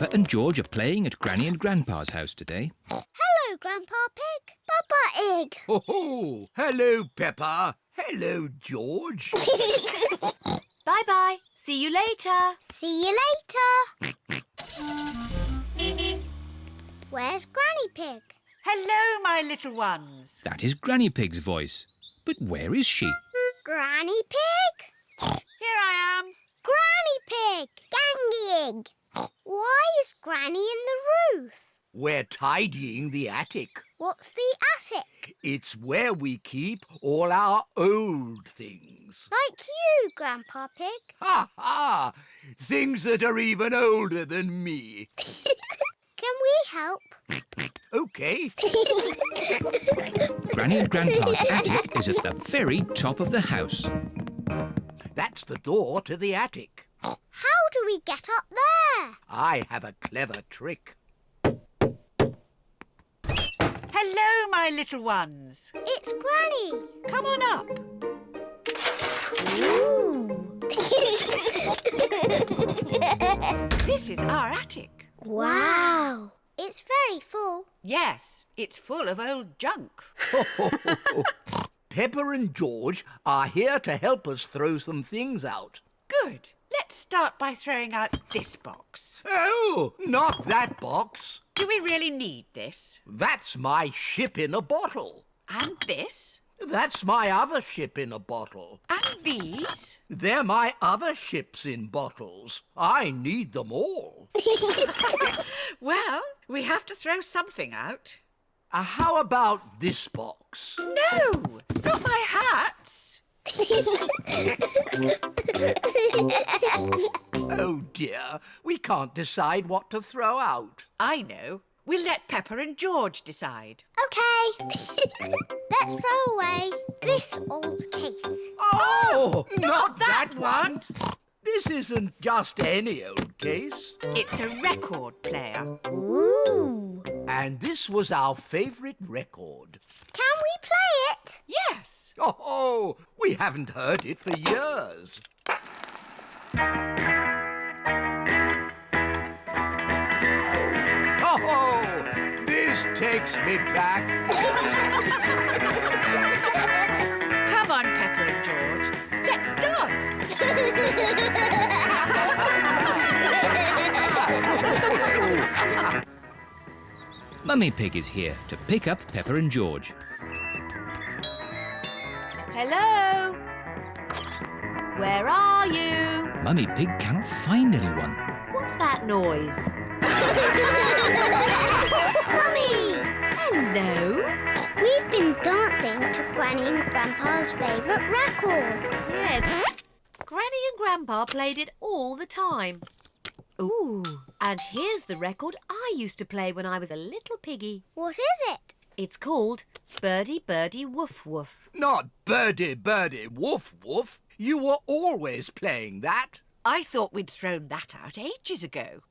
Peppa and George are playing at Granny and Grandpa's house today. Hello, Grandpa Pig. Peppa Egg. Oh, hello, Peppa. Hello, George. Bye-bye. See you later. See you later. Where's Granny Pig? Hello, my little ones. That is Granny Pig's voice. But where is she? Granny Pig? Here I am. Granny Pig! Gangy Egg! Why is Granny in the roof? We're tidying the attic. What's the attic? It's where we keep all our old things. Like you, Grandpa Pig. Ha ha! Things that are even older than me. Can we help? OK. Granny and Grandpa's attic is at the very top of the house. That's the door to the attic. How do we get up there? I have a clever trick. Hello, my little ones. It's Granny. Come on up. Ooh. This is our attic. Wow. It's very full. Yes, it's full of old junk. Peppa and George are here to help us throw some things out. Good. Let's start by throwing out this box. Oh, not that box. Do we really need this? That's my ship in a bottle. And this? That's my other ship in a bottle. And these? They're my other ships in bottles. I need them all. Well, we have to throw something out. How about this box? No, not my hats. Oh dear, we can't decide what to throw out. I know. We'll let Peppa and George decide. OK. Let's throw away this old case. Oh, not that one. This isn't just any old case. It's a record player. Ooh. And this was our favourite record. Can we play it? Yes. Oh, we haven't heard it for years. Oh, this takes me back. Come on, Peppa and George. Let's dance. Mummy Pig is here to pick up Peppa and George. Hello? Where are you? Mummy Pig cannot find anyone. What's that noise? Mummy! Hello? We've been dancing to Granny and Grandpa's favourite record. Yes. Granny and Grandpa played it all the time. Ooh, and here's the record I used to play when I was a little piggy. What is it? It's called Birdie Birdie Woof Woof. Not birdie, birdie, woof, woof. You were always playing that. I thought we'd thrown that out ages ago.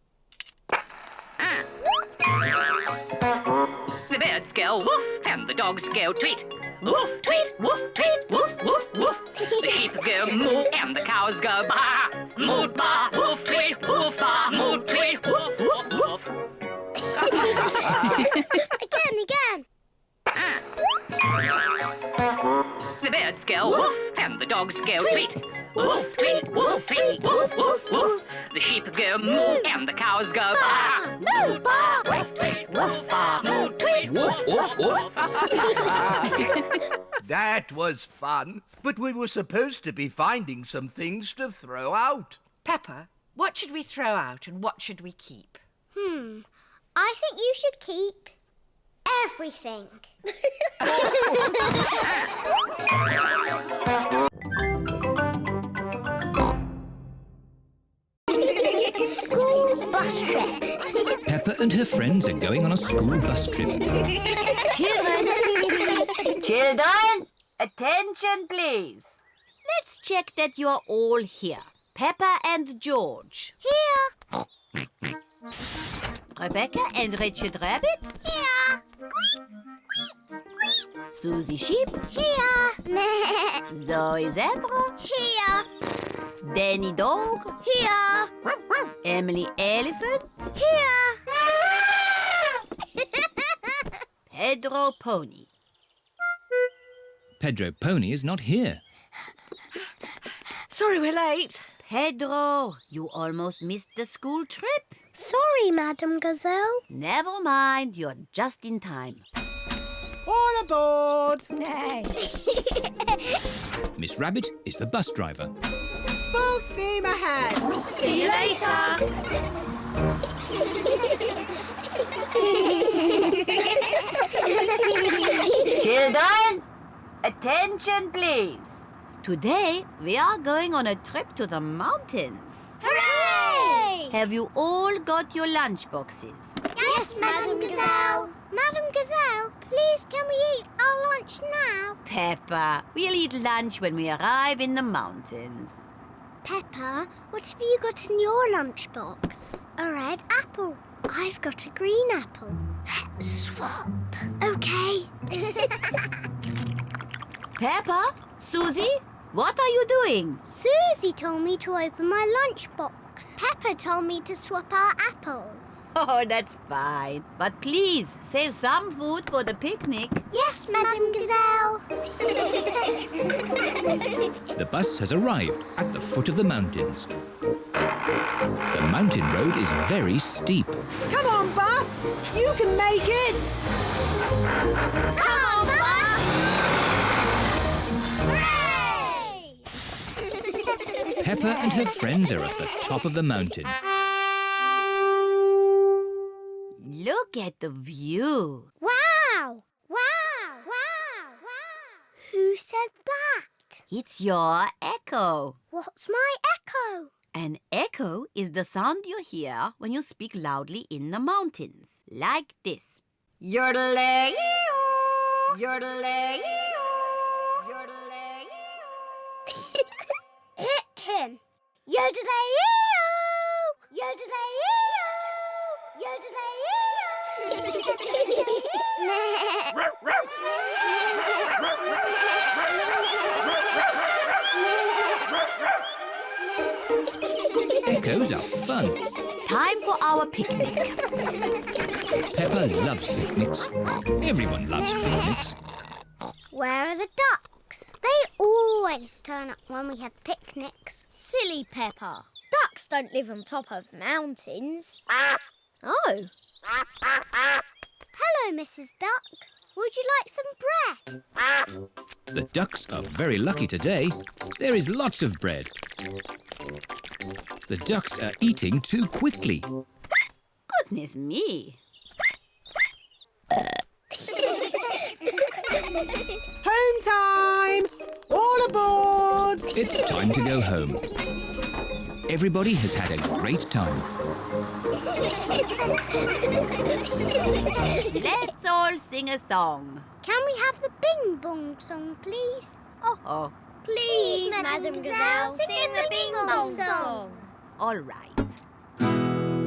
The birds go woof and the dogs go tweet. Woof, tweet, woof, tweet, woof, woof, woof. The sheep go moo and the cows go baa. Moo, baa, woof, tweet, woof, baa, moo, tweet, woof, woof, woof. Again. The birds go woof and the dogs go tweet. Woof, tweet, woof, tweet, woof, woof, woof. The sheep go moo and the cows go baa. Moo, baa, woof, tweet, woof, baa, moo, tweet, Woof, woof, woof. That was fun. But we were supposed to be finding some things to throw out. Peppa, what should we throw out and what should we keep? I think you should keep everything. School bus trip. Peppa and her friends are going on a school bus trip. Children, attention please. Let's check that you're all here. Peppa and George. Here. Rebecca and Richard Rabbit. Here. Squeak, squeak, squeak. Suzy Sheep. Here. Meh. Zoe Zebra. Here. Danny Dog. Here. Emily Elephant. Here. Pedro Pony. Pedro Pony is not here. Sorry we're late. Pedro, you almost missed the school trip. Sorry, Madam Gazelle. Never mind, you're just in time. All aboard! Miss Rabbit is the bus driver. Full steam ahead. See you later. Children, attention please. Today we are going on a trip to the mountains. Hooray! Have you all got your lunch boxes? Yes, Madam Gazelle. Madam Gazelle, please can we eat our lunch now? Peppa, we'll eat lunch when we arrive in the mountains. Peppa, what have you got in your lunchbox? A red apple. I've got a green apple. Let's swap. Okay. Peppa, Suzy, what are you doing? Suzy told me to open my lunchbox. Peppa told me to swap our apples. Oh, that's fine. But please, save some food for the picnic. Yes, Madam Gazelle. The bus has arrived at the foot of the mountains. The mountain road is very steep. Come on, bus! You can make it! Come on, bus! Hooray! Peppa and her friends are at the top of the mountain. Look at the view. Wow! Wow! Wow! Wow! Who said that? It's your echo. What's my echo? An echo is the sound you hear when you speak loudly in the mountains. Like this. Yodeling, yodeling, yodeling. Him. Yodelay-ee-oo! Yodelay-ee-oo! Yodelay-ee-oo! Echoes are fun. Time for our picnic. Peppa loves picnics. Everyone loves picnics. Where are the ducks? They always turn up when we have picnics. Silly Peppa. Ducks don't live on top of mountains. Oh, Hello, Mrs. Duck. Would you like some bread? The ducks are very lucky today. There is lots of bread. The ducks are eating too quickly. goodness me. Home time! All aboard! It's time to go home. Everybody has had a great time. Let's all sing a song. Can we have the Bing Bong song, please? Oh, Please, Madam Gazelle, sing the Bing Bong song. all right.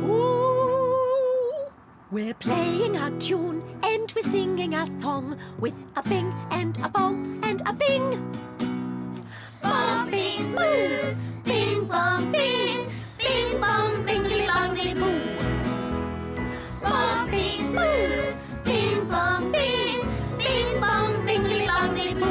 Ooh, we're playing a tune and we're singing a song with a bing and a bong and a bing. Bong, bing, boo. Bing, bong, bing. Bing, bong, bingly, bongly, boo. Bong, bing, boo. Bing, bong, bing. Bing, bong, bingly, bongly, boo.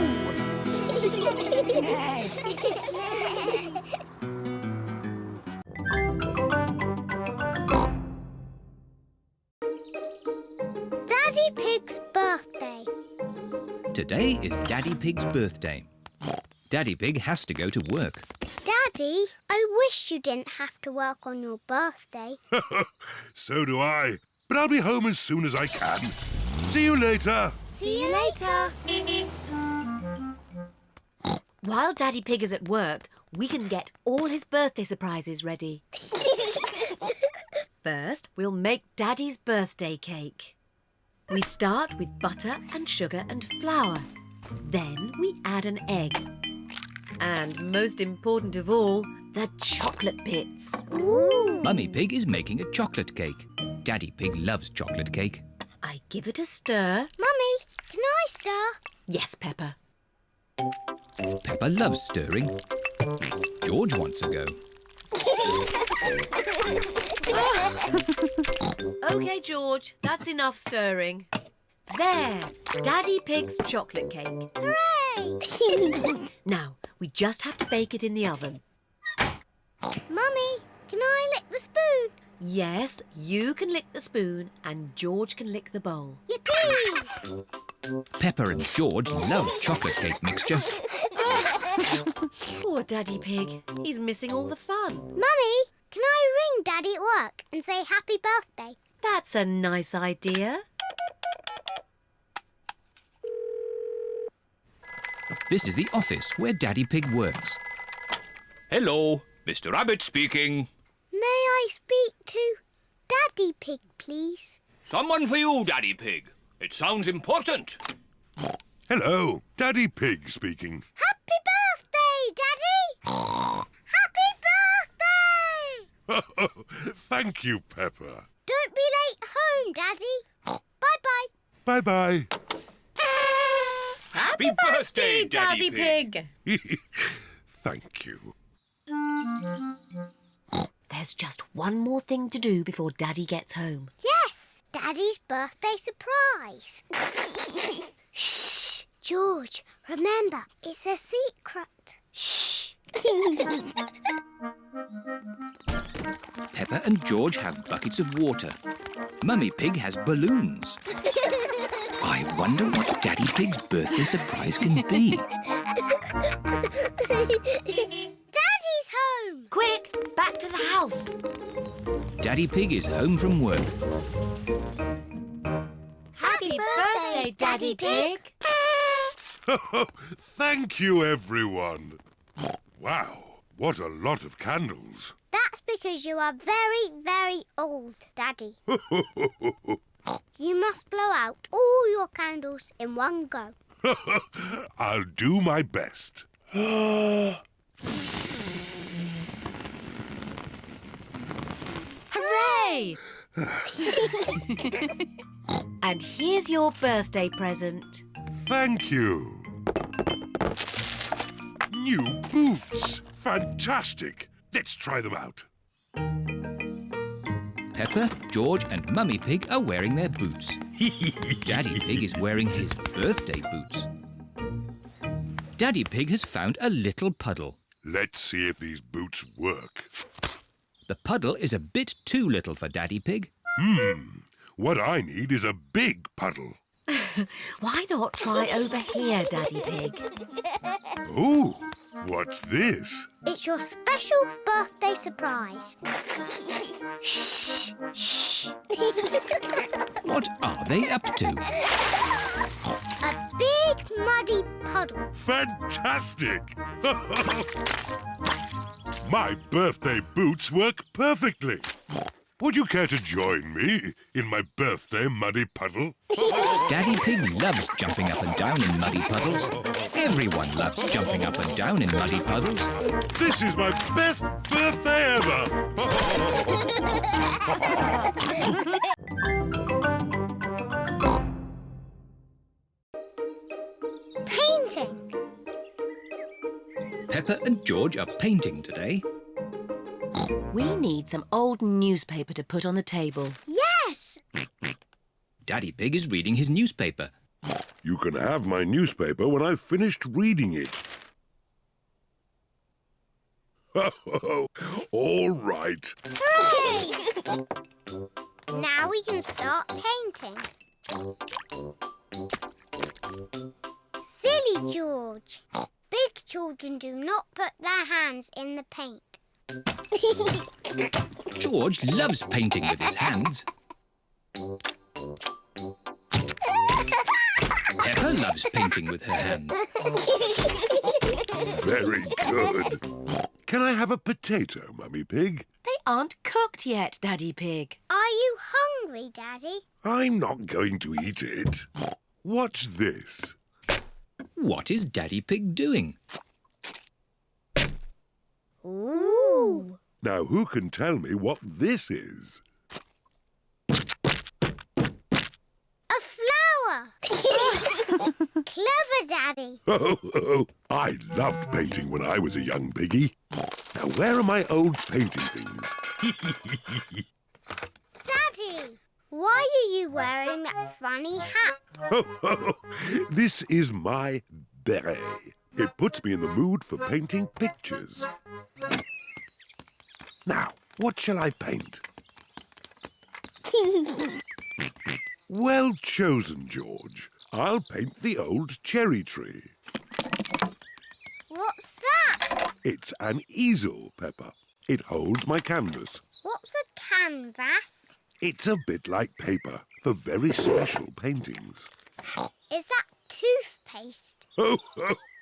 Daddy Pig's birthday. Today is Daddy Pig's birthday. Daddy Pig has to go to work. Daddy, I wish you didn't have to work on your birthday. So do I. But I'll be home as soon as I can. See you later. See you later. While Daddy Pig is at work, we can get all his birthday surprises ready. First, we'll make Daddy's birthday cake. We start with butter and sugar and flour. Then we add an egg. And most important of all, the chocolate bits. Mummy Pig is making a chocolate cake. Daddy Pig loves chocolate cake. I give it a stir. Mummy, can I stir? Yes, Peppa. Peppa loves stirring. George wants a go. OK, George, that's enough stirring. There, Daddy Pig's chocolate cake. Hooray! Now, we just have to bake it in the oven. Mummy, can I lick the spoon? Yes, you can lick the spoon and George can lick the bowl. Yippee! Peppa and George love chocolate cake mixture. Poor Daddy Pig. He's missing all the fun. Mummy, can I ring Daddy at work and say happy birthday? That's a nice idea. This is the office where Daddy Pig works. Hello, Mr. Rabbit speaking. May I speak to Daddy Pig, please? Someone for you, Daddy Pig. It sounds important. Hello, Daddy Pig speaking. Happy birthday, Daddy! Happy birthday! Thank you, Peppa. Don't be late home, Daddy. Bye-bye. Bye-bye. Happy birthday, Daddy Pig. Thank you. There's just one more thing to do before Daddy gets home. Yes, Daddy's birthday surprise. Shh, George, remember, it's a secret. Shh. Peppa and George have buckets of water. Mummy Pig has balloons. I wonder what Daddy Pig's birthday surprise can be. Daddy's home. Quick, back to the house. Daddy Pig is home from work. Happy birthday, Daddy Pig. Thank you, everyone. Wow, what a lot of candles. That's because you are very, very old, Daddy. You must blow out all your candles in one go. I'll do my best. Hooray! And here's your birthday present. Thank you. New boots. Fantastic. Let's try them out. Peppa, George and Mummy Pig are wearing their boots. Daddy Pig is wearing his birthday boots. Daddy Pig has found a little puddle. Let's see if these boots work. The puddle is a bit too little for Daddy Pig. What I need is a big puddle. Why not try over here, Daddy Pig? Ooh, what's this? It's your special birthday surprise. Shh, shh. What are they up to? A big muddy puddle. Fantastic! My birthday boots work perfectly. Would you care to join me in my birthday muddy puddle? Daddy Pig loves jumping up and down in muddy puddles. Everyone loves jumping up and down in muddy puddles. This is my best birthday ever! Painting. Peppa and George are painting today. We need some old newspaper to put on the table. Yes! Daddy Pig is reading his newspaper. You can have my newspaper when I've finished reading it. All right. Hooray! Now we can start painting. Silly George. Big children do not put their hands in the paint. George loves painting with his hands. Peppa loves painting with her hands. Very good. Can I have a potato, Mummy Pig? They aren't cooked yet, Daddy Pig. Are you hungry, Daddy? I'm not going to eat it. What's this? What is Daddy Pig doing? Ooh. Now, who can tell me what this is? A flower. Clever, Daddy. Oh, I loved painting when I was a young piggy. Now, where are my old painting things? Daddy, why are you wearing that funny hat? This is my beret. It puts me in the mood for painting pictures. Now, what shall I paint? Well chosen, George. I'll paint the old cherry tree. What's that? It's an easel, Peppa. It holds my canvas. What's a canvas? It's a bit like paper for very special paintings. Is that toothpaste? Oh,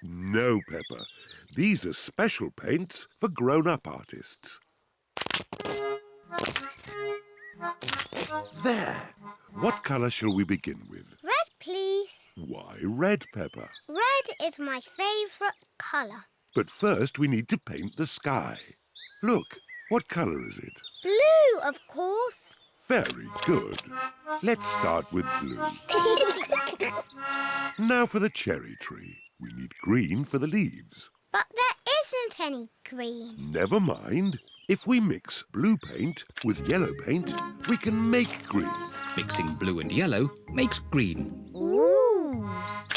no, Peppa. These are special paints for grown-up artists. There. What colour shall we begin with? Red, please. Why red, Peppa? Red is my favourite colour. But first we need to paint the sky. Look, what colour is it? Blue, of course. Very good. Let's start with blue. Now for the cherry tree. We need green for the leaves. But there isn't any green. Never mind. If we mix blue paint with yellow paint, we can make green. Mixing blue and yellow makes green. Ooh.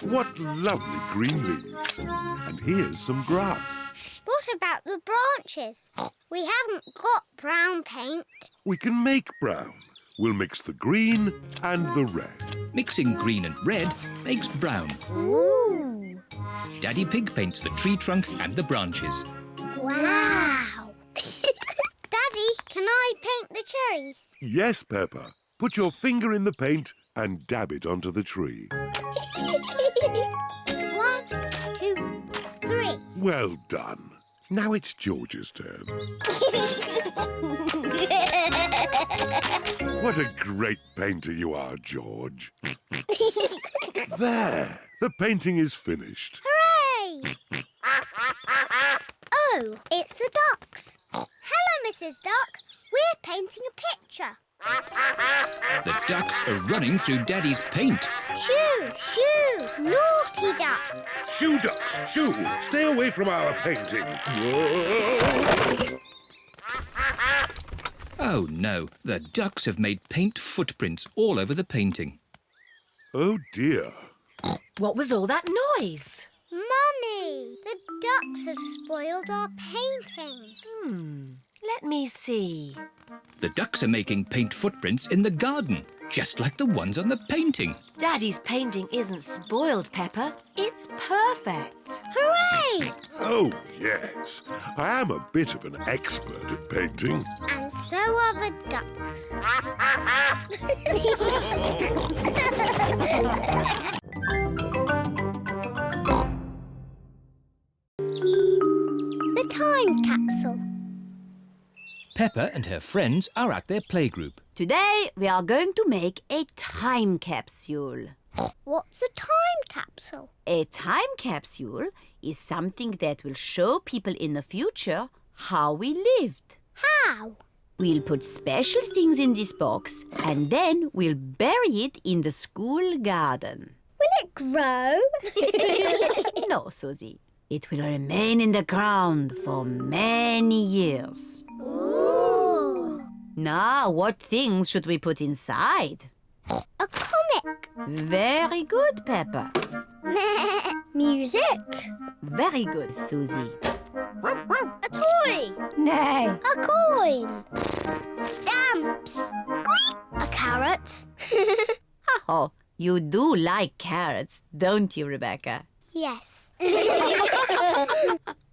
What lovely green leaves. And here's some grass. What about the branches? We haven't got brown paint. We can make brown. We'll mix the green and the red. Mixing green and red makes brown. Ooh. Daddy Pig paints the tree trunk and the branches. Wow. Daddy, can I paint the cherries? Yes, Peppa. Put your finger in the paint and dab it onto the tree. 1, 2, 3. Well done. Now it's George's turn. What a great painter you are, George. There. The painting is finished. Hooray! Oh, it's the ducks. Hello, Mrs. Duck. We're painting a picture. The ducks are running through Daddy's paint. Shoo, shoo, naughty ducks. Shoo, ducks, shoo. Stay away from our painting. Whoa. Oh no, the ducks have made paint footprints all over the painting. Oh dear. What was all that noise? Mummy, the ducks have spoiled our painting. Let me see. The ducks are making paint footprints in the garden, just like the ones on the painting. Daddy's painting isn't spoiled, Peppa. It's perfect. Hooray! Oh, yes. I am a bit of an expert at painting. And so are the ducks. The Time Capsule. Peppa and her friends are at their playgroup. Today we are going to make a time capsule. What's a time capsule? A time capsule is something that will show people in the future how we lived. How? We'll put special things in this box and then we'll bury it in the school garden. Will it grow? No, Suzy. It will remain in the ground for many years. Ooh. Now, what things should we put inside? A comic. Very good, Peppa. Music. Very good, Suzy. A toy. No. A coin. Stamps. Squeak. A carrot. Oh, you do like carrots, don't you, Rebecca? Yes.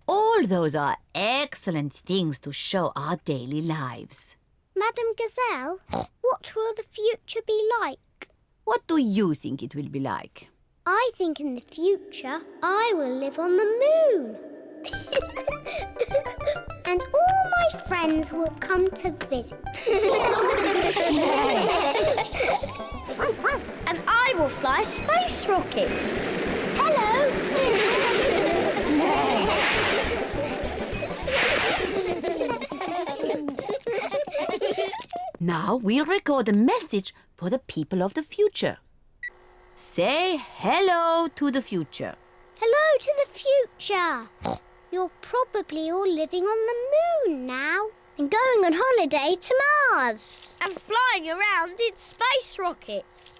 All those are excellent things to show our daily lives. Madam Gazelle, what will the future be like? What do you think it will be like? I think in the future I will live on the moon. And all my friends will come to visit. And I will fly space rockets. Hello. Now we'll record a message for the people of the future. Say hello to the future. Hello to the future. You're probably all living on the moon now and going on holiday to Mars. And flying around in space rockets.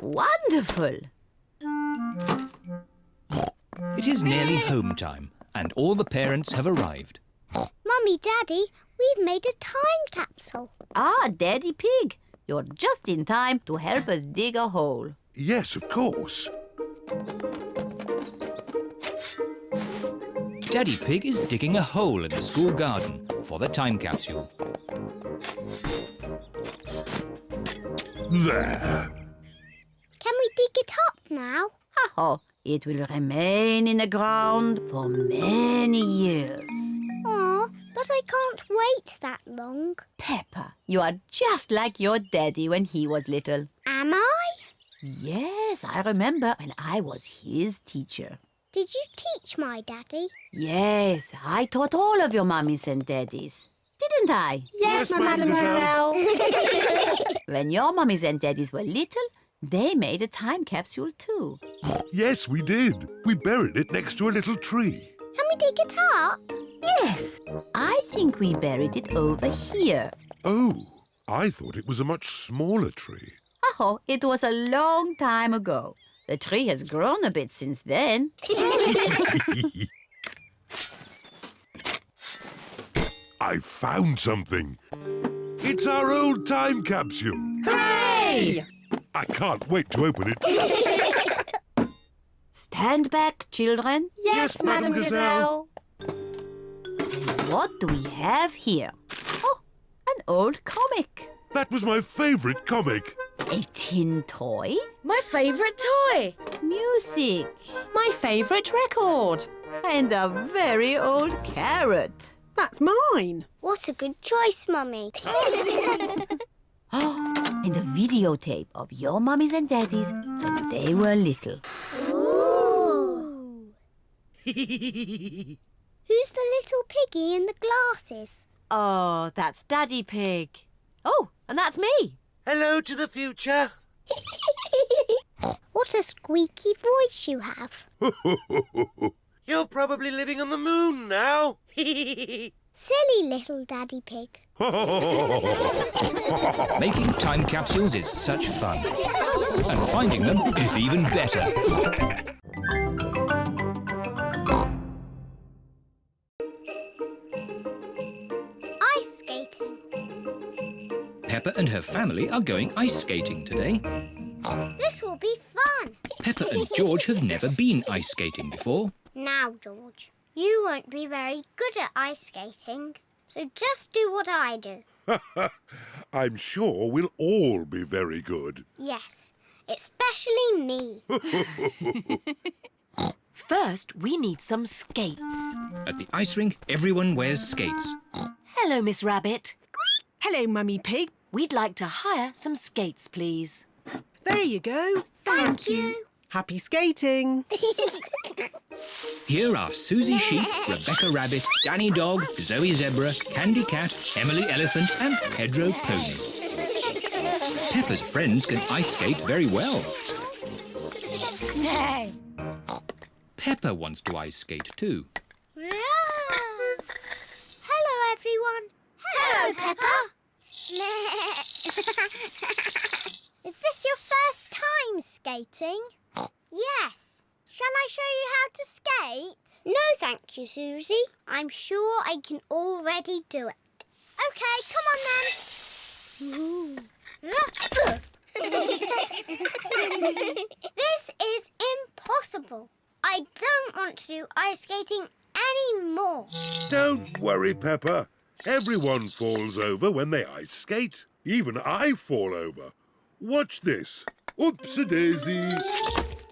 Wonderful. It is nearly home time, and all the parents have arrived. Mummy, Daddy, we've made a time capsule. Ah, Daddy Pig, you're just in time to help us dig a hole. Yes, of course. Daddy Pig is digging a hole in the school garden for the time capsule. There. Can we dig it up now? Oh, it will remain in the ground for many years. Aw, but I can't wait that long. Peppa, you are just like your daddy when he was little. Am I? Yes, I remember when I was his teacher. Did you teach my daddy? Yes, I taught all of your mummies and daddies. Didn't I? Yes, mademoiselle. When your mummies and daddies were little, they made a time capsule too. Yes, we did. We buried it next to a little tree. Can we dig it up? Yes, I think we buried it over here. Oh, I thought it was a much smaller tree. Oh, it was a long time ago. The tree has grown a bit since then. I found something. It's our old time capsule. Hooray! I can't wait to open it. Stand back, children. Yes, mademoiselle. What do we have here? Oh, an old comic. That was my favourite comic. A tin toy. My favourite toy. Music. My favourite record. And a very old carrot. That's mine. What a good choice, Mummy. Oh, and a videotape of your mummies and daddies when they were little. Ooh. Who's the little piggy in the glasses? Oh, that's Daddy Pig. Oh, and that's me. Hello to the future. What a squeaky voice you have. You're probably living on the moon now. Silly little Daddy Pig. Making time capsules is such fun. And finding them is even better. Ice skating. Peppa and her family are going ice skating today. This will be fun. Peppa and George have never been ice skating before. Now, George, you won't be very good at ice skating, so just do what I do. I'm sure we'll all be very good. Yes, especially me. First, we need some skates. At the ice rink, everyone wears skates. Hello, Miss Rabbit. Hello, Mummy Pig. We'd like to hire some skates, please. There you go. Thank you. Happy skating. Here are Suzy Sheep, Rebecca Rabbit, Danny Dog, Zoe Zebra, Candy Cat, Emily Elephant and Pedro Pony. Peppa's friends can ice skate very well. Peppa wants to ice skate too. Hello, everyone. Hello, Peppa. Is this your first time skating? Yes. Shall I show you how to skate? No, thank you, Suzy. I'm sure I can already do it. OK, come on then. This is impossible. I don't want to do ice skating anymore. Don't worry, Peppa. Everyone falls over when they ice skate. Even I fall over. Watch this. Oops-a-daisy.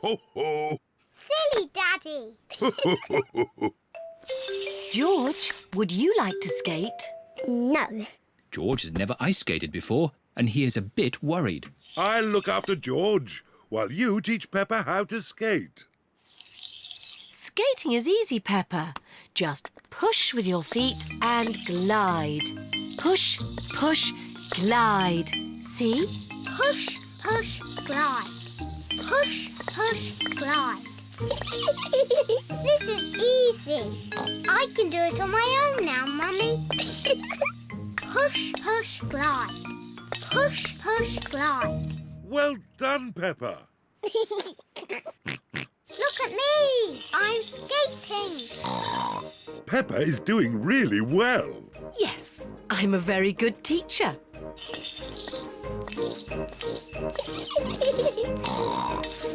Ho-ho. Silly Daddy. George, would you like to skate? No. George has never ice skated before and he is a bit worried. I'll look after George while you teach Peppa how to skate. Skating is easy, Peppa. Just push with your feet and glide. Push, push, glide. See? Push, push, glide. Push, push, glide. This is easy. I can do it on my own now, Mummy. Push, push, glide. Push, push, glide. Well done, Peppa. Look at me! I'm skating. Peppa is doing really well. Yes, I'm a very good teacher.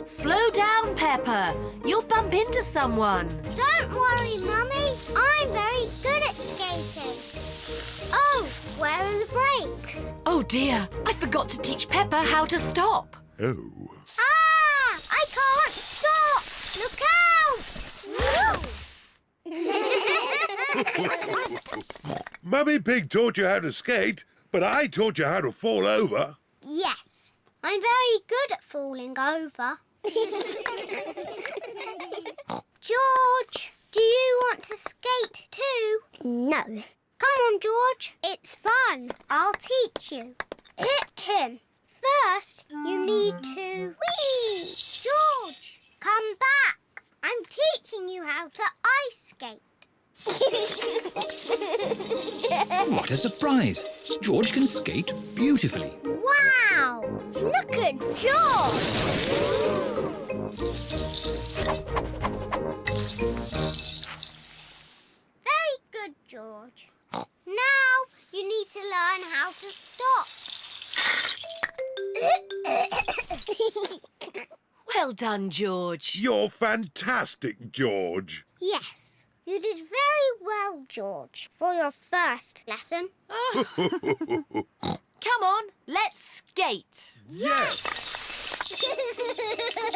Slow down, Peppa. You'll bump into someone. Don't worry, Mummy. I'm very good at skating. Oh, where are the brakes? Oh dear, I forgot to teach Peppa how to stop. Oh. Ah! I can't stop! Look out! Mummy Pig taught you how to skate, but I taught you how to fall over. Yes, I'm very good at falling over. George, do you want to skate too? No. Come on, George. It's fun. I'll teach you. Hit him. First, you need to... Whee! George, come back. I'm teaching you how to ice skate. What a surprise! George can skate beautifully. Wow! Look at George! Very good, George. Now you need to learn how to stop. Well done, George. You're fantastic, George. Yes, you did very well, George, for your first lesson. Come on, let's skate. Yes!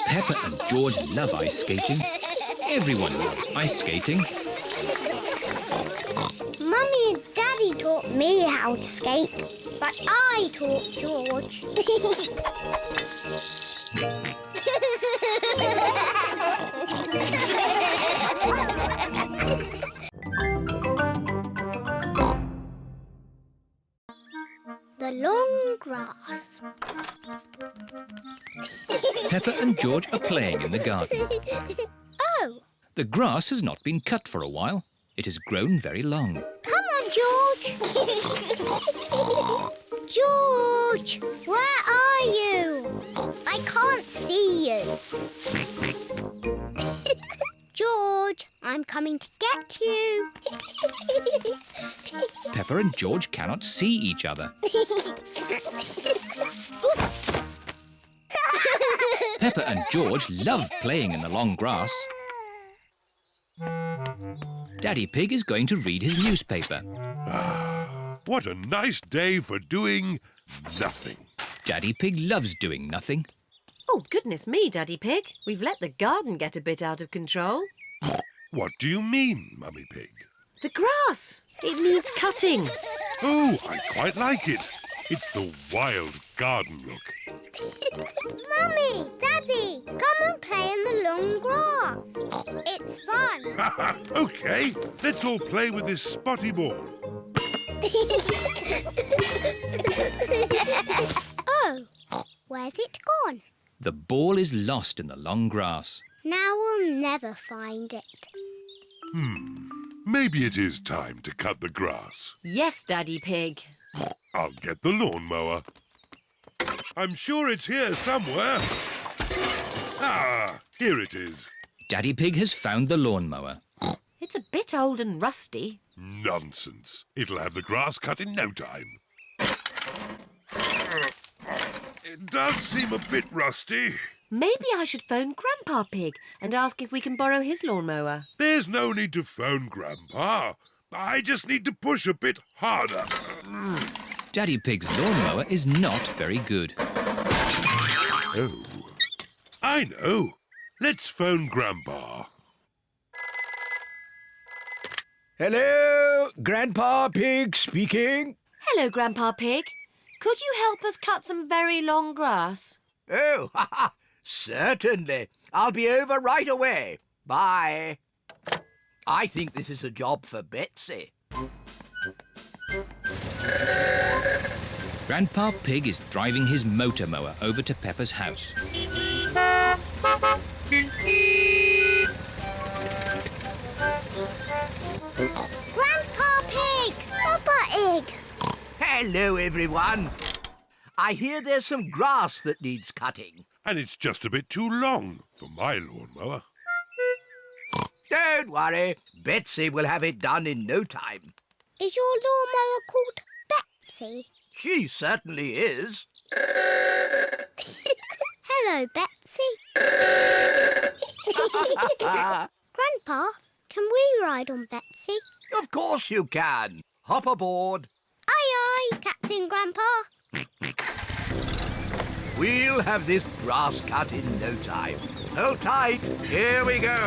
Peppa and George love ice skating. Everyone loves ice skating. Mummy and Daddy taught me how to skate, but I taught George. The long grass. Peppa and George are playing in the garden. Oh, The grass has not been cut for a while. It has grown very long. come on, George. George, where are you? I can't see you. George, I'm coming to get you. Peppa and George cannot see each other. Peppa and George love playing in the long grass. Daddy Pig is going to read his newspaper. What a nice day for doing nothing. Daddy Pig loves doing nothing. Oh, goodness me, Daddy Pig. We've let the garden get a bit out of control. What do you mean, Mummy Pig? The grass. It needs cutting. Oh, I quite like it. It's the wild garden look. Mummy, Daddy, come and play in the long grass. It's fun. OK, let's all play with this spotty ball. Oh, where's it gone? The ball is lost in the long grass. Now we'll never find it. Maybe it is time to cut the grass. Yes, Daddy Pig. I'll get the lawnmower. I'm sure it's here somewhere. Ah, here it is. Daddy Pig has found the lawnmower. It's a bit old and rusty. Nonsense. It'll have the grass cut in no time. It does seem a bit rusty. Maybe I should phone Grandpa Pig and ask if we can borrow his lawnmower. There's no need to phone Grandpa. I just need to push a bit harder. Daddy Pig's lawnmower is not very good. Oh, I know. Let's phone Grandpa. Hello, Grandpa Pig speaking. Hello, Grandpa Pig. Could you help us cut some very long grass? Oh, certainly. I'll be over right away. Bye. I think this is a job for Betsy. Grandpa Pig is driving his motor mower over to Peppa's house. Grandpa Pig! Papa Egg! Hello, everyone. I hear there's some grass that needs cutting. And it's just a bit too long for my lawnmower. Don't worry. Betsy will have it done in no time. Is your lawnmower called Betsy? She certainly is. Hello, Betsy. Grandpa, can we ride on Betsy? Of course you can. Hop aboard. Aye, aye, Captain Grandpa. We'll have this grass cut in no time. Hold tight. Here we go.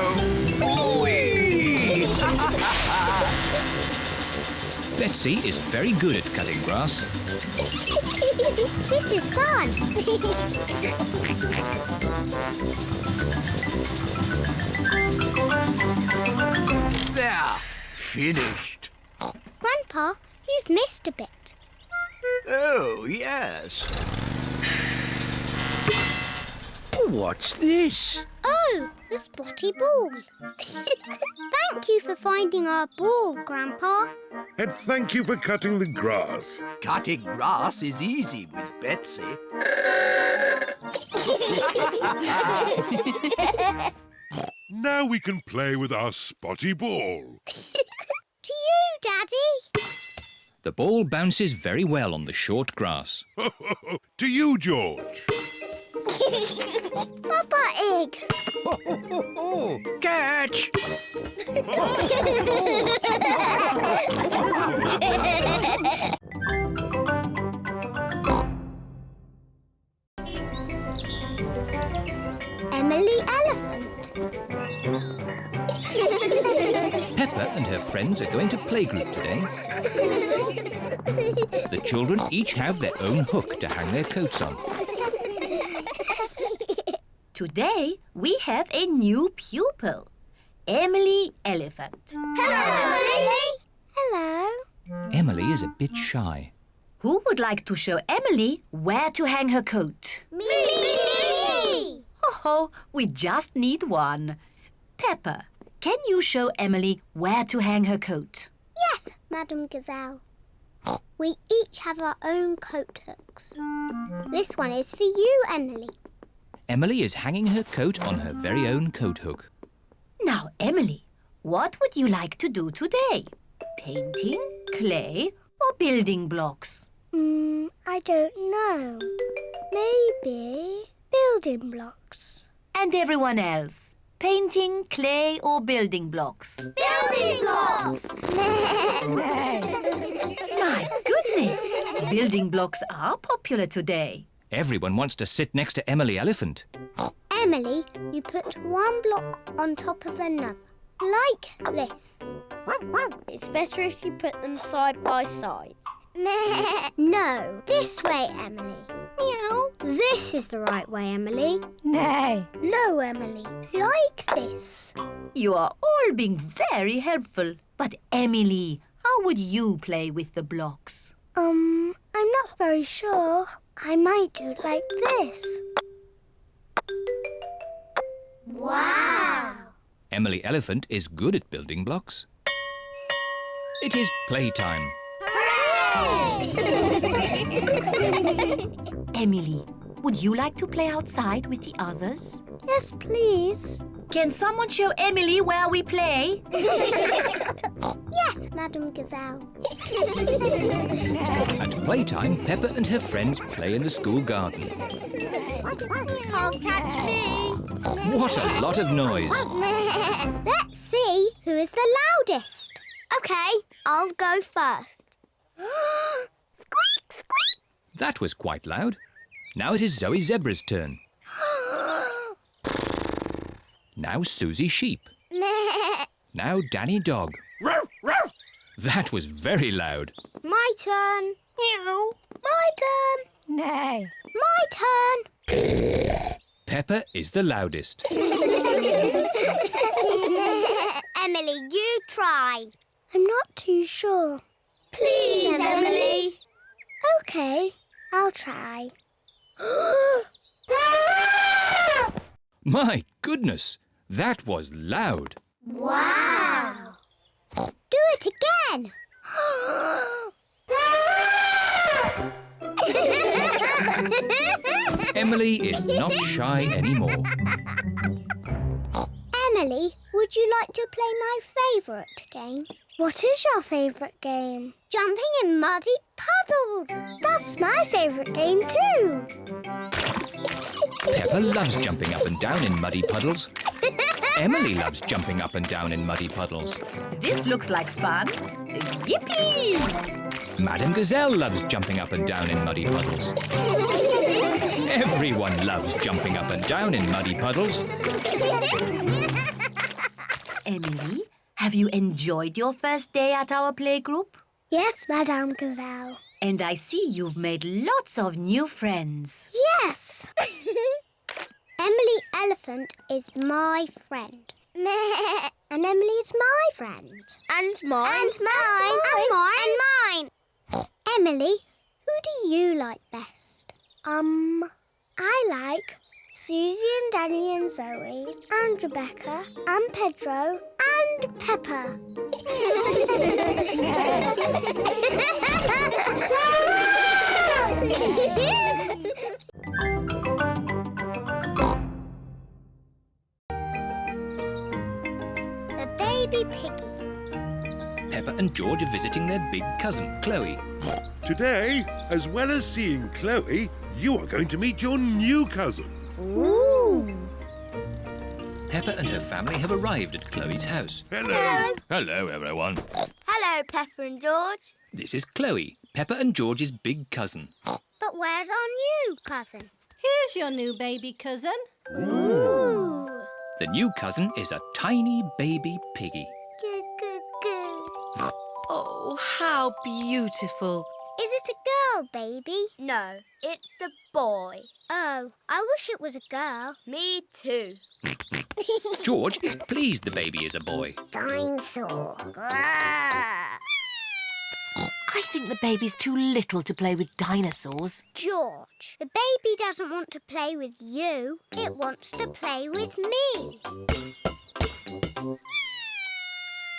Whee! Betsy is very good at cutting grass. This is fun. There. Finished. Grandpa, you've missed a bit. Oh, yes. What's this? Oh, the spotty ball. Thank you for finding our ball, Grandpa. And thank you for cutting the grass. Cutting grass is easy with Betsy. Now we can play with our spotty ball. To you, Daddy. The ball bounces very well on the short grass. To you, George. Papa Egg. Catch! Emily Elephant. Peppa and her friends are going to playgroup today. The children each have their own hook to hang their coats on. Today, we have a new pupil, Emily Elephant. Hello, Emily. Hello. Emily is a bit shy. Who would like to show Emily where to hang her coat? Me. Oh, we just need one. Peppa, can you show Emily where to hang her coat? Yes, Madam Gazelle. We each have our own coat hooks. This one is for you, Emily. Emily is hanging her coat on her very own coat hook. Now, Emily, what would you like to do today? Painting, clay, or building blocks? I don't know. Maybe building blocks. And everyone else? Painting, clay, or building blocks? Building blocks! My goodness! Building blocks are popular today. Everyone wants to sit next to Emily Elephant. Emily, you put one block on top of another, like this. It's better if you put them side by side. No, this way, Emily. Meow. This is the right way, Emily. No, Emily, like this. You are all being very helpful. But Emily, how would you play with the blocks? I'm not very sure. I might do it like this. Wow! Emily Elephant is good at building blocks. It is playtime. Emily, would you like to play outside with the others? Yes, please. Can someone show Emily where we play? Yes, Madam Gazelle. At playtime, Peppa and her friends play in the school garden. Can't catch me. What a lot of noise! Let's see who is the loudest. OK, I'll go first. Squeak, squeak. That was quite loud. Now it is Zoe Zebra's turn. Now Suzy Sheep. Now Danny Dog. That was very loud. My turn. Meow. My turn. No. My turn. Peppa is the loudest. Emily, you try. I'm not too sure. Please, Emily. OK, I'll try. My goodness, that was loud. Wow! Do it again. Emily is not shy anymore. Emily, would you like to play my favourite game? What is your favourite game? Jumping in muddy puddles. That's my favourite game too. Peppa loves jumping up and down in muddy puddles. Emily loves jumping up and down in muddy puddles. This looks like fun. Yippee! Madame Gazelle loves jumping up and down in muddy puddles. Everyone loves jumping up and down in muddy puddles. Emily, have you enjoyed your first day at our playgroup? Yes, Madame Gazelle. And I see you've made lots of new friends. Yes. Emily Elephant is my friend. And Emily's my friend. And mine. And mine. And mine. And mine. Emily, who do you like best? I like Suzy and Danny and Zoe and Rebecca and Pedro and Peppa. The baby piggy. Peppa and George are visiting their big cousin, Chloe. Today, as well as seeing Chloe, you are going to meet your new cousin. Ooh. Peppa and her family have arrived at Chloe's house. Hello. Hello, everyone. Hello, Peppa and George. This is Chloe, Peppa and George's big cousin. But where's our new cousin? Here's your new baby cousin. Ooh. The new cousin is a tiny baby piggy. Goo, goo, goo. Oh, how beautiful. Is it a girl, baby? No, it's a boy. Oh, I wish it was a girl. Me too. George is pleased the baby is a boy. Dinosaur. I think the baby's too little to play with dinosaurs. George, the baby doesn't want to play with you. It wants to play with me.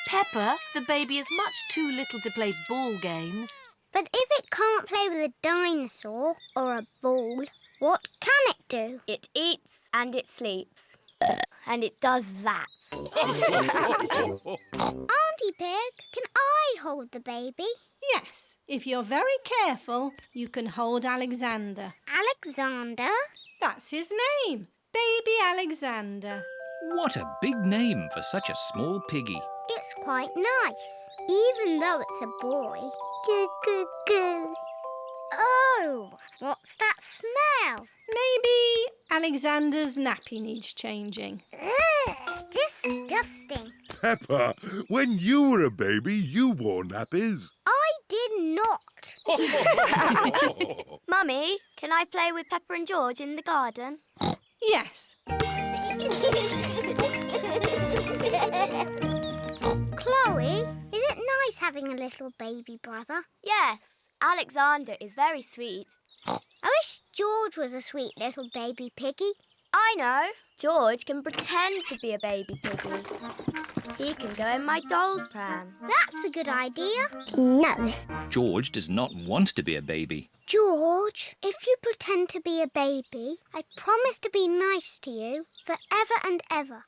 Peppa, the baby is much too little to play ball games. But if it can't play with a dinosaur or a ball, what can it do? It eats and it sleeps. And it does that. Auntie Pig, can I hold the baby? Yes, if you're very careful, you can hold Alexander. Alexander? That's his name, Baby Alexander. What a big name for such a small piggy. It's quite nice, even though it's a boy. Goo, goo, goo. Oh, what's that smell? Maybe Alexander's nappy needs changing. Ugh, disgusting. Peppa, when you were a baby, you wore nappies. I did not. Mummy, can I play with Peppa and George in the garden? Yes. Chloe, is it nice having a little baby brother? Yes, Alexander is very sweet. I wish George was a sweet little baby piggy. I know. George can pretend to be a baby piggy. He can go in my doll's pram. That's a good idea. No. George does not want to be a baby. George, if you pretend to be a baby, I promise to be nice to you forever and ever.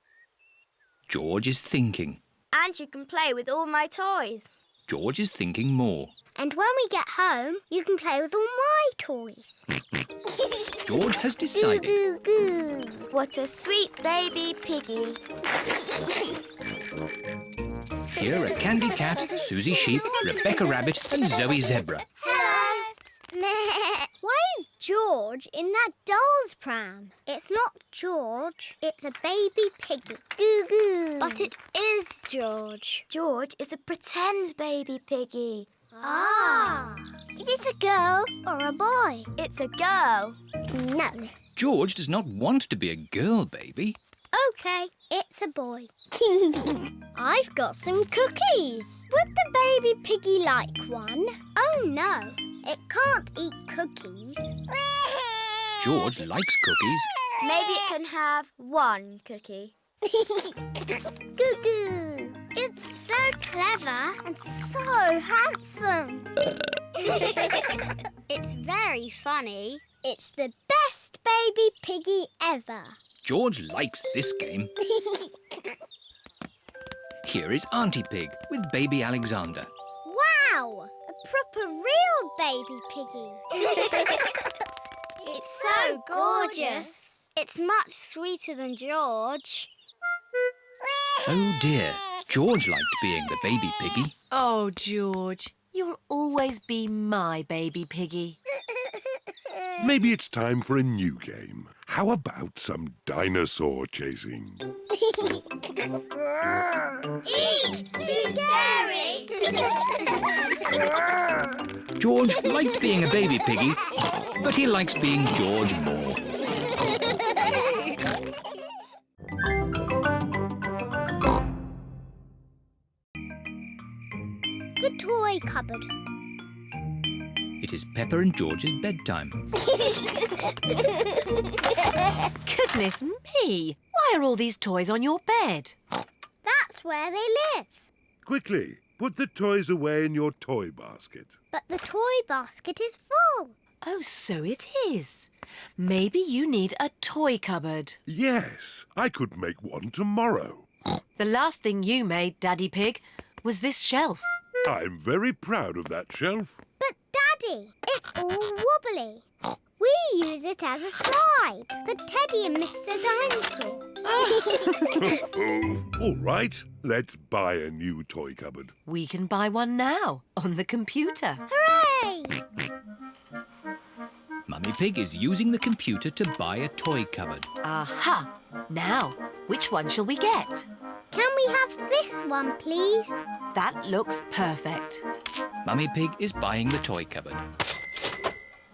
George is thinking. And you can play with all my toys. George is thinking more. And when we get home, you can play with all my toys. George has decided. Goo, goo, goo. What a sweet baby piggy. Here are Candy Cat, Suzy Sheep, Rebecca Rabbit and Zoe Zebra. Hello. Meh. Why is George in that doll's pram? It's not George. It's a baby piggy. Goo goo. But it is George. George is a pretend baby piggy. Ah. Is it a girl or a boy? It's a girl. No. George does not want to be a girl baby. OK, it's a boy. I've got some cookies. Would the baby piggy like one? Oh, no. It can't eat cookies. George likes cookies. Maybe it can have one cookie. Goo-goo! It's so clever and so handsome. It's very funny. It's the best baby piggy ever. George likes this game. Here is Auntie Pig with baby Alexander. Wow! A proper real baby piggy. It's so gorgeous. It's much sweeter than George. Oh dear, George liked being the baby piggy. Oh, George, you'll always be my baby piggy. Maybe it's time for a new game. How about some dinosaur chasing? Eek! Too scary! George liked being a baby piggy, but he likes being George more. The toy cupboard. It is Peppa and George's bedtime. Goodness me! Why are all these toys on your bed? That's where they live. Quickly, put the toys away in your toy basket. But the toy basket is full. Oh, so it is. Maybe you need a toy cupboard. Yes, I could make one tomorrow. The last thing you made, Daddy Pig, was this shelf. I'm very proud of that shelf. But, Daddy, it's all wobbly. We use it as a slide for Teddy and Mr. Dinosaur. Oh, all right, let's buy a new toy cupboard. We can buy one now on the computer. Hooray! Mummy Pig is using the computer to buy a toy cupboard. Aha! Now, which one shall we get? Can we have this one, please? That looks perfect. Mummy Pig is buying the toy cupboard.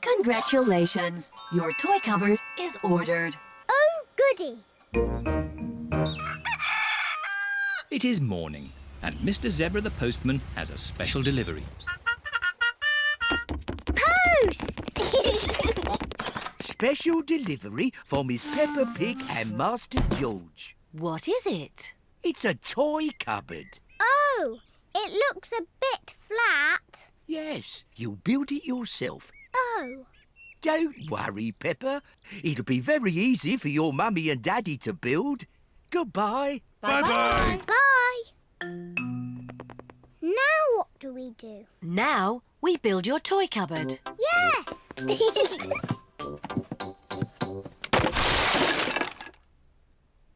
Congratulations. Your toy cupboard is ordered. Oh, goody. It is morning, and Mr. Zebra the postman has a special delivery. Post! Special delivery for Miss Peppa Pig and Master George. What is it? It's a toy cupboard. Oh, it looks a bit flat. Yes, you build it yourself. Oh. Don't worry, Peppa. It'll be very easy for your mummy and daddy to build. Goodbye. Bye-bye. Bye. Now what do we do? Now we build your toy cupboard. Yes!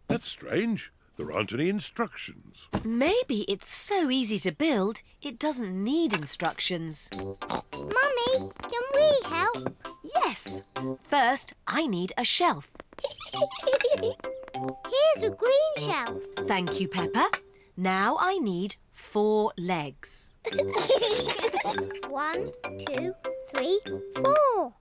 That's strange. There aren't any instructions. Maybe it's so easy to build, it doesn't need instructions. Mummy, can we help? Yes. First, I need a shelf. Here's a green shelf. Thank you, Peppa. Now I need 4 legs. 1, 2, 3, 4.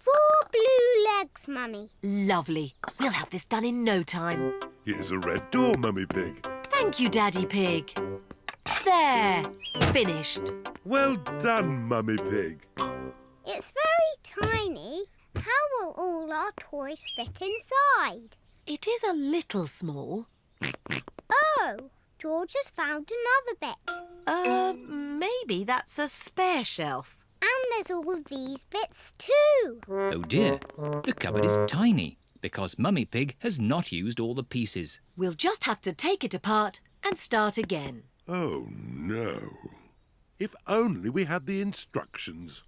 4 blue legs, Mummy. Lovely. We'll have this done in no time. Here's a red door, Mummy Pig. Thank you, Daddy Pig. There. Finished. Well done, Mummy Pig. It's very tiny. How will all our toys fit inside? It is a little small. Oh, George has found another bit. Maybe that's a spare shelf. And there's all these bits too. Oh dear, the cupboard is tiny because Mummy Pig has not used all the pieces. We'll just have to take it apart and start again. Oh, no. If only we had the instructions.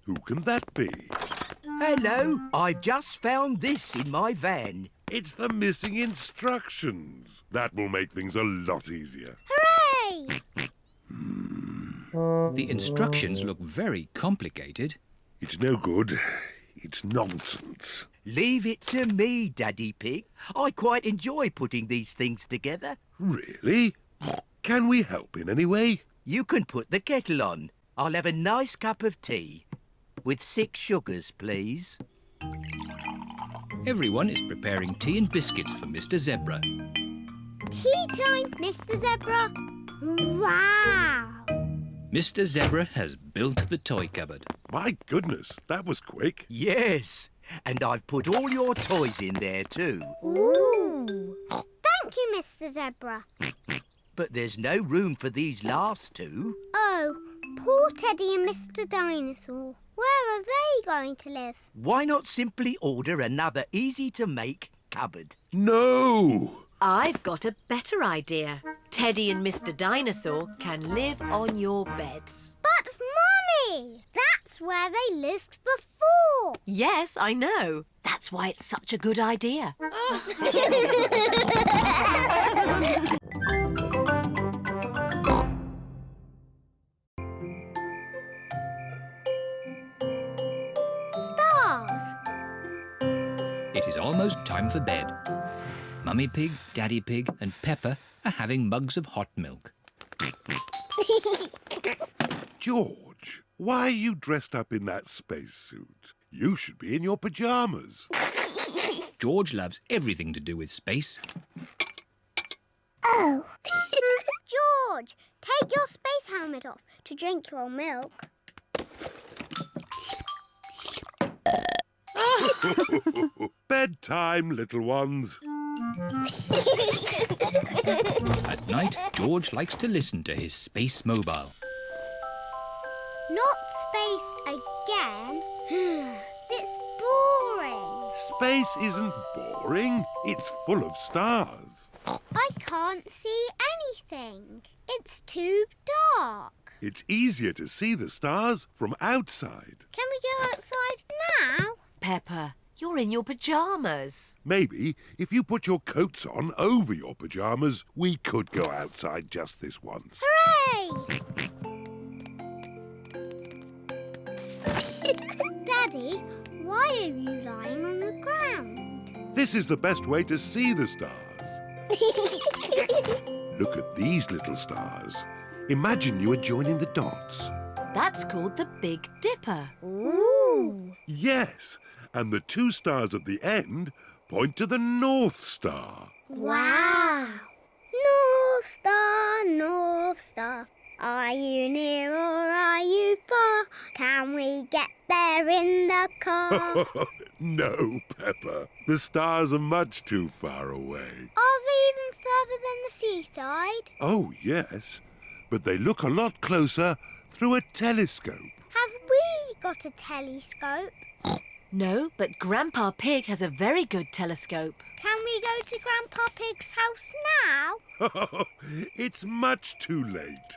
Who can that be? Hello, I've just found this in my van. It's the missing instructions. That will make things a lot easier. Hooray! The instructions look very complicated. It's no good. It's nonsense. Leave it to me, Daddy Pig. I quite enjoy putting these things together. Really? Can we help in any way? You can put the kettle on. I'll have a nice cup of tea. With 6 sugars, please. Everyone is preparing tea and biscuits for Mr. Zebra. Tea time, Mr. Zebra. Wow! Mr. Zebra has built the toy cupboard. My goodness, that was quick. Yes, and I've put all your toys in there too. Ooh. Thank you, Mr. Zebra. But there's no room for these last two. Oh, poor Teddy and Mr. Dinosaur. Where are they going to live? Why not simply order another easy-to-make cupboard? No! I've got a better idea. Teddy and Mr. Dinosaur can live on your beds. But, Mummy, that's where they lived before. Yes, I know. That's why it's such a good idea. Stars. It is almost time for bed. Mummy Pig, Daddy Pig and Peppa are having mugs of hot milk. George, why are you dressed up in that spacesuit? You should be in your pyjamas. George loves everything to do with space. Oh. George, take your space helmet off to drink your milk. Bedtime, little ones. At night, George likes to listen to his space mobile. Not space again. It's boring. Space isn't boring. It's full of stars. I can't see anything. It's too dark. It's easier to see the stars from outside. Can we go outside now? Peppa, you're in your pyjamas. Maybe if you put your coats on over your pyjamas, we could go outside just this once. Hooray! Daddy, why are you lying on the ground? This is the best way to see the stars. Look at these little stars. Imagine you are joining the dots. That's called the Big Dipper. Ooh. Yes, and the two stars at the end point to the North Star. Wow. North Star, are you near or are you far? Can we get there in the car? No, Peppa. The stars are much too far away. Are they even further than the seaside? Oh, yes, but they look a lot closer through a telescope. Have we got a telescope? No, but Grandpa Pig has a very good telescope. Can we go to Grandpa Pig's house now? It's much too late.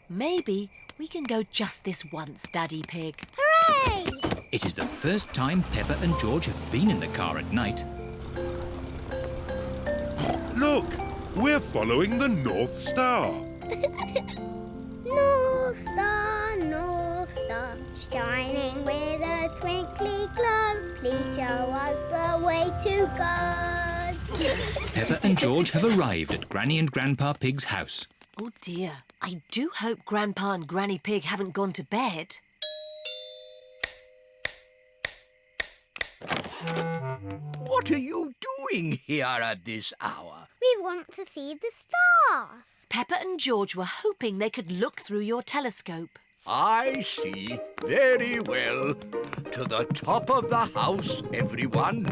Maybe we can go just this once, Daddy Pig. Hooray! It is the first time Peppa and George have been in the car at night. Look, we're following the North Star. North Star, shining with a twinkly glow. Please show us the way to go. Peppa and George have arrived at Granny and Grandpa Pig's house. Oh dear, I do hope Grandpa and Granny Pig haven't gone to bed. What are you doing here at this hour? We want to see the stars. Peppa and George were hoping they could look through your telescope. I see. Very well. To the top of the house, everyone.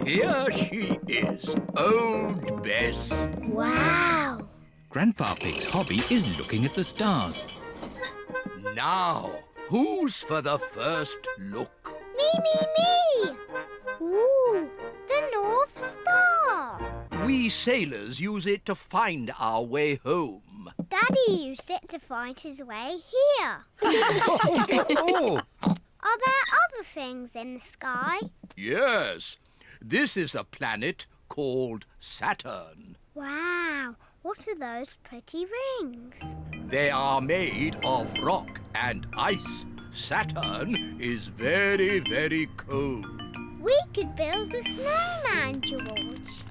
Here she is, Old Bess. Wow. Grandpa Pig's hobby is looking at the stars. Now, who's for the first look? Me. Ooh, the North Star. We sailors use it to find our way home. Daddy used it to find his way here. Oh, Are there other things in the sky? yes. This is a planet called Saturn. Wow, what are those pretty rings? They are made of rock and ice. Saturn is very, very cold. We could build a snowman, George.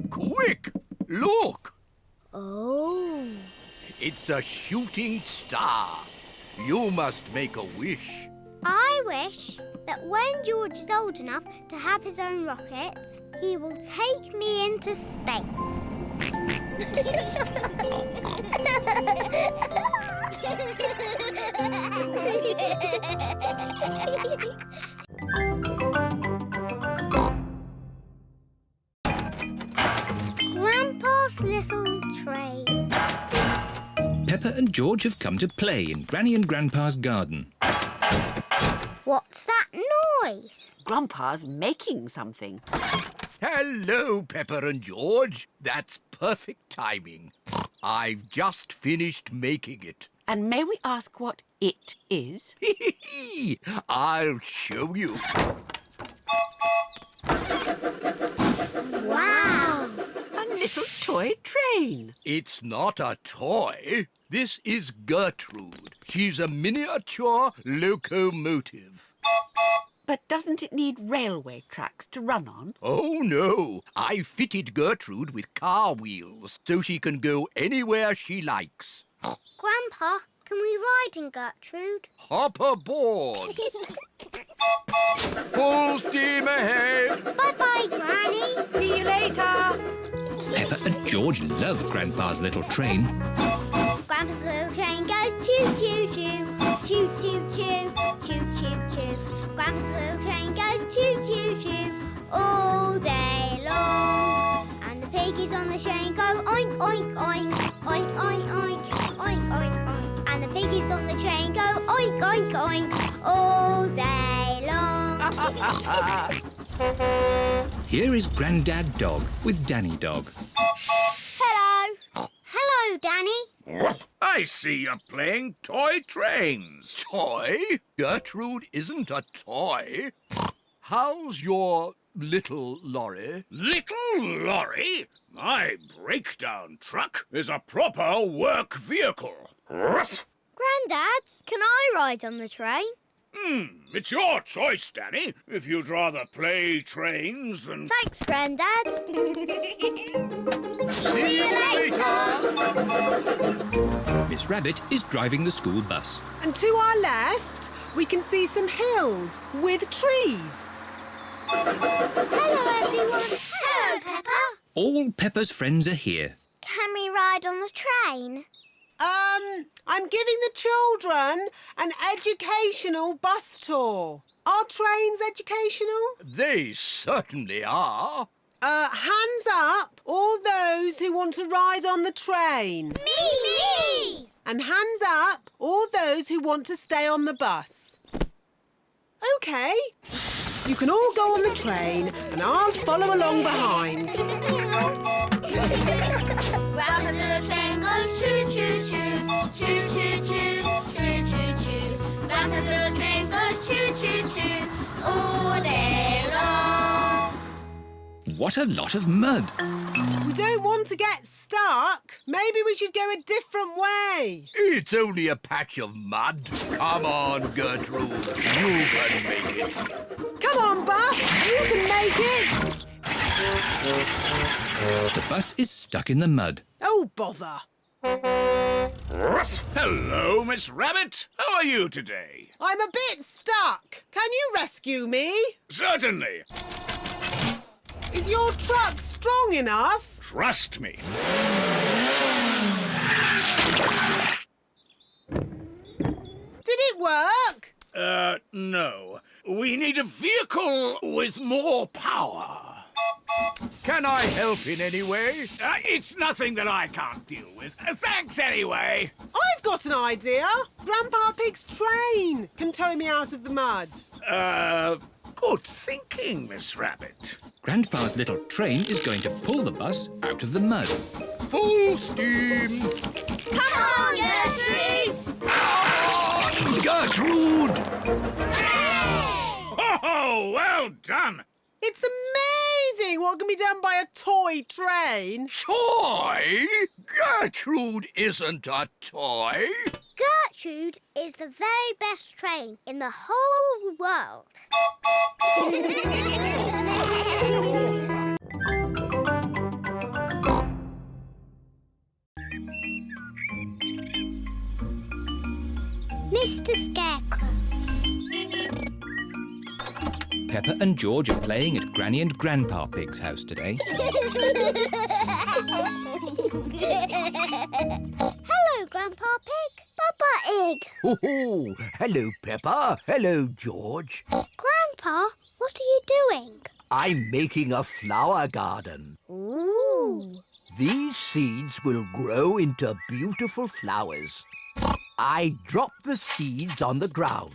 Quick! Look! Oh. It's a shooting star. You must make a wish. I wish that when George is old enough to have his own rocket, he will take me into space. Grandpa's little train. Peppa and George have come to play in Granny and Grandpa's garden. What's that noise? Grandpa's making something. Hello, Peppa and George. That's perfect timing. I've just finished making it. And may we ask what it is? I'll show you. Wow! A little toy train. It's not a toy. This is Gertrude. She's a miniature locomotive. But doesn't it need railway tracks to run on? Oh, no. I fitted Gertrude with car wheels so she can go anywhere she likes. Grandpa, can we ride in Gertrude? Hop aboard. Full steam ahead. Bye-bye, Granny. See you later. Peppa and George love Grandpa's little train. Grandpa's little train goes choo-choo-choo, choo-choo-choo, choo-choo-choo. Grandpa's little train goes choo-choo-choo all day long. And the piggies on the train go oink, oink, oink, oink, oink, oink, oink, oink, oink. And the piggies on the train go oink, oink, oink all day long. Here is Grandad Dog with Danny Dog. Hello. Hello, Danny. I see you're playing toy trains. Toy? Gertrude isn't a toy. How's your little lorry? Little lorry? My breakdown truck is a proper work vehicle. Granddad, can I ride on the train? It's your choice, Danny. If you'd rather play trains than... Thanks, Granddad. See you later. Miss Rabbit is driving the school bus. And to our left, we can see some hills with trees. Hello, everyone. Hello, Peppa. All Peppa's friends are here. Can we ride on the train? I'm giving the children an educational bus tour. Are trains educational? They certainly are. Hands up, all those who want to ride on the train. Me! And hands up, all those who want to stay on the bus. OK. You can all go on the train and I'll follow along behind. Grandpa's little train goes choo-choo-choo, choo-choo-choo, choo-choo-choo. Grandpa's little train goes choo-choo-choo all day long. What a lot of mud. We don't want to get stuck. Maybe we should go a different way. It's only a patch of mud. Come on, Gertrude. You can make it. Come on, bus. You can make it. The bus is stuck in the mud. Oh, bother. Hello, Miss Rabbit. How are you today? I'm a bit stuck. Can you rescue me? Certainly. Is your truck strong enough? Trust me. Did it work? No. We need a vehicle with more power. Can I help in any way? It's nothing that I can't deal with. Thanks anyway. I've got an idea. Grandpa Pig's train can tow me out of the mud. Good thinking, Miss Rabbit. Grandpa's little train is going to pull the bus out of the mud. Full steam. Come on, Gertrude! Gertrude! Oh, well done. It's amazing what can be done by a toy train. Toy? Gertrude isn't a toy. Gertrude is the very best train in the whole world. Mr. Scarecrow. Peppa and George are playing at Granny and Grandpa Pig's house today. Hello, Grandpa Pig. Papa Egg. Oh, hello, Peppa. Hello, George. Grandpa, what are you doing? I'm making a flower garden. Ooh. These seeds will grow into beautiful flowers. I drop the seeds on the ground.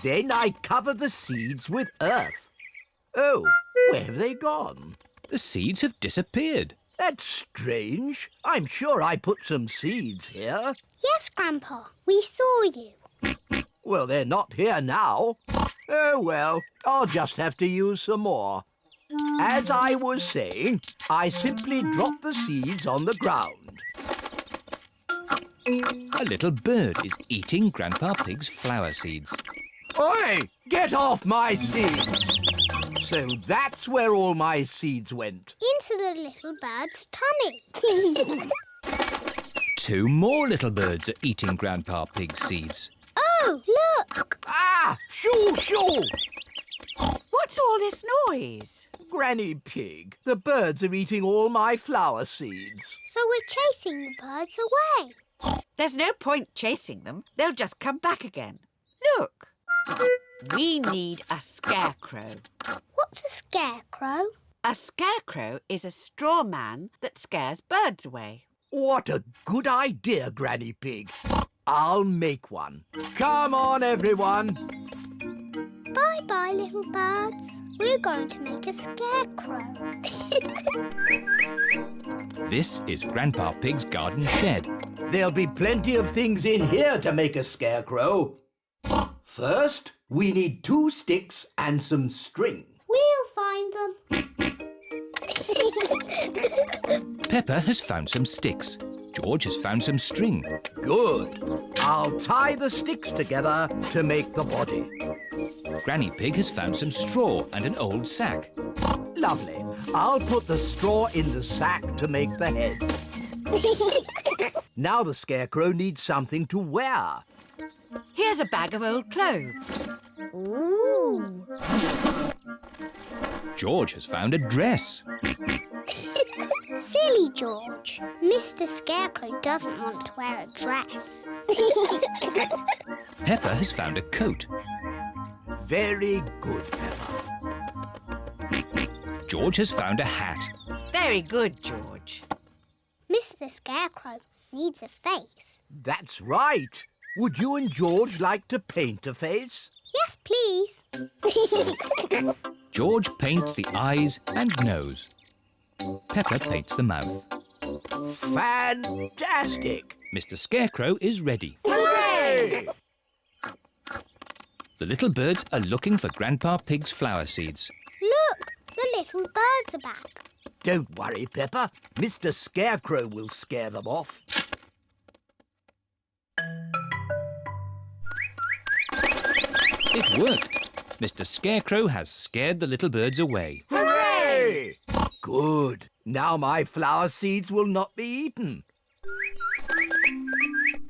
Then I cover the seeds with earth. Oh, where have they gone? The seeds have disappeared. That's strange. I'm sure I put some seeds here. Yes, Grandpa, we saw you. Well, they're not here now. Oh, well, I'll just have to use some more. As I was saying, I simply drop the seeds on the ground. A little bird is eating Grandpa Pig's flower seeds. Oi! Get off my seeds! So that's where all my seeds went. Into the little bird's tummy. 2 more little birds are eating Grandpa Pig's seeds. Oh, look! Ah! Shoo, shoo! What's all this noise? Granny Pig, the birds are eating all my flower seeds. So we're chasing the birds away. There's no point chasing them. They'll just come back again. Look. We need a scarecrow. What's a scarecrow? A scarecrow is a straw man that scares birds away. What a good idea, Granny Pig. I'll make one. Come on, everyone. Bye-bye, little birds. We're going to make a scarecrow. This is Grandpa Pig's garden shed. There'll be plenty of things in here to make a scarecrow. First, we need 2 sticks and some string. We'll find them. Peppa has found some sticks. George has found some string. Good. I'll tie the sticks together to make the body. Granny Pig has found some straw and an old sack. Lovely. I'll put the straw in the sack to make the head. Now the scarecrow needs something to wear. Here's a bag of old clothes. Ooh. George has found a dress. Silly George. Mr. Scarecrow doesn't want to wear a dress. Peppa has found a coat. Very good, Peppa. George has found a hat. Very good, George. Mr. Scarecrow needs a face. That's right. Would you and George like to paint a face? Yes, please. George paints the eyes and nose. Peppa paints the mouth. Fantastic! Mr. Scarecrow is ready. Hooray! The little birds are looking for Grandpa Pig's flower seeds. Look, the little birds are back. Don't worry, Peppa. Mr. Scarecrow will scare them off. It worked. Mr. Scarecrow has scared the little birds away. Hooray! Good. Now my flower seeds will not be eaten.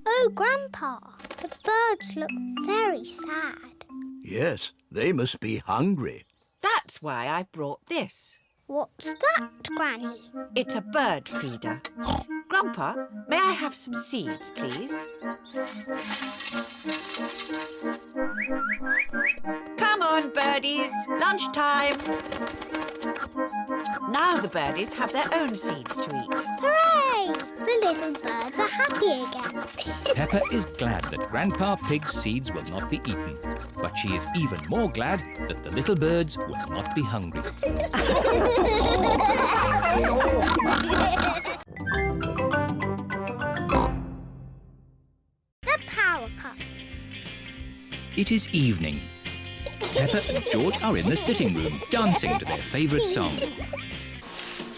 Oh, Grandpa, the birds look very sad. Yes, they must be hungry. That's why I've brought this. What's that, Granny? It's a bird feeder. Grandpa, may I have some seeds, please? Come on, birdies. Lunchtime. Now the birdies have their own seeds to eat. Hooray! The little birds are happy again. Peppa is glad that Grandpa Pig's seeds will not be eaten. But she is even more glad that the little birds will not be hungry. The power cut. It is evening. Peppa and George are in the sitting room, dancing to their favourite song.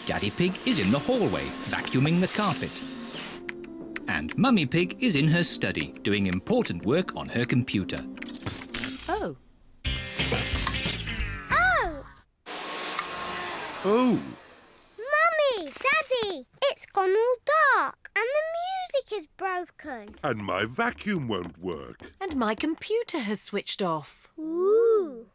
Daddy Pig is in the hallway, vacuuming the carpet. And Mummy Pig is in her study, doing important work on her computer. Oh. Oh! Oh, Mummy! Daddy! It's gone all dark and the music is broken. and my vacuum won't work. And my computer has switched off. Ooh!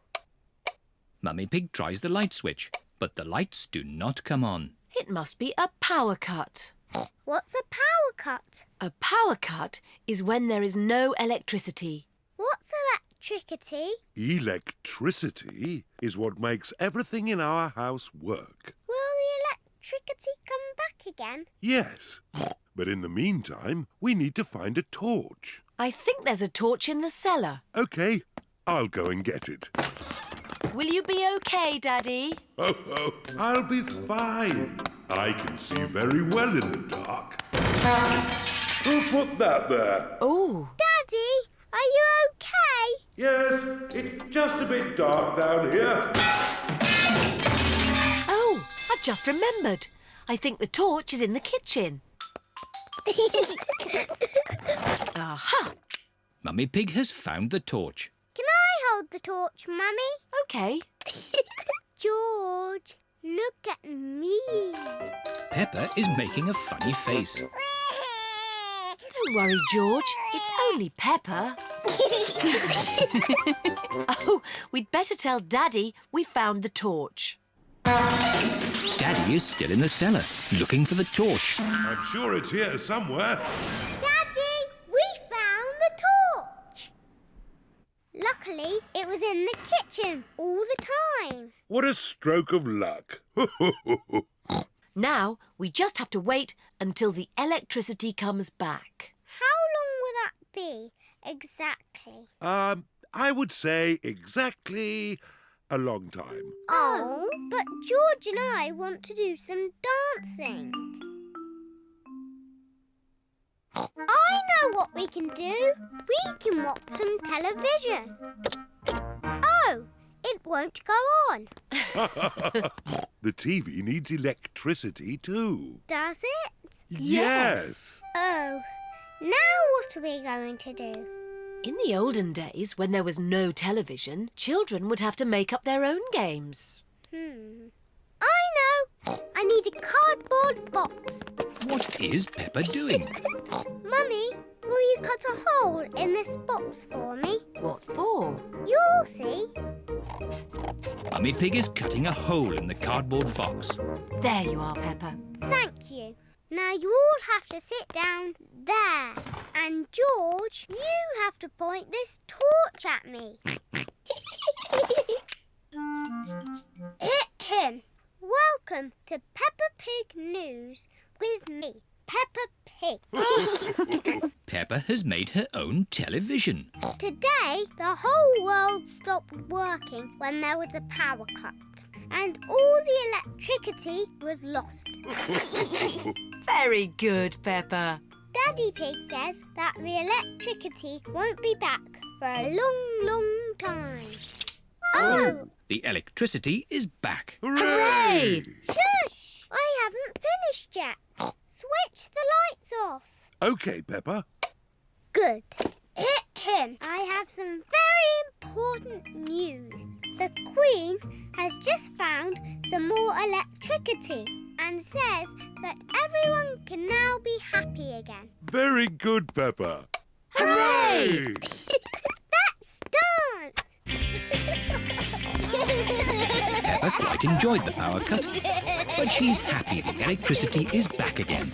Mummy Pig tries the light switch, but the lights do not come on. It must be a power cut. What's a power cut? A power cut is when there is no electricity. What's electricity? Electricity is what makes everything in our house work. Will the electricity come back again? Yes, but in the meantime, we need to find a torch. I think there's a torch in the cellar. OK, I'll go and get it. Will you be okay, Daddy? Oh, I'll be fine. I can see very well in the dark. Who put that there? Oh. Daddy, are you okay? Yes, it's just a bit dark down here. Oh, I've just remembered. I think the torch is in the kitchen. Aha! Mummy Pig has found the torch. Can I hold the torch, Mummy? OK. George, look at me. Peppa is making a funny face. Don't worry, George. It's only Peppa. Oh, we'd better tell Daddy we found the torch. Daddy is still in the cellar, looking for the torch. I'm sure it's here somewhere. Daddy, we found the torch. Luckily, it was in the kitchen all the time. What a stroke of luck. Now we just have to wait until the electricity comes back. How long will that be, exactly? I would say exactly a long time. Oh, but George and I want to do some dancing. I know what we can do. We can watch some television. Oh, it won't go on. The TV needs electricity too. Does it? Yes. Oh, now what are we going to do? In the olden days, when there was no television, children would have to make up their own games. I know. I need a cardboard box. What is Peppa doing? Mummy, will you cut a hole in this box for me? What for? You'll see. Mummy Pig is cutting a hole in the cardboard box. There you are, Peppa. Thank you. Now you all have to sit down there. And George, you have to point this torch at me. Welcome to Peppa Pig News with me, Peppa Pig. Peppa has made her own television. Today, the whole world stopped working when there was a power cut. And all the electricity was lost. Very good, Peppa. Daddy Pig says that the electricity won't be back for a long, long time. Oh! The electricity is back. Hooray! Shush! I haven't finished yet. Switch the lights off. OK, Peppa. Good. I have some very important news. The Queen has just found some more electricity and says that everyone can now be happy again. Very good, Peppa. Hooray! Let's dance! Peppa quite enjoyed the power cut, but she's happy the electricity is back again.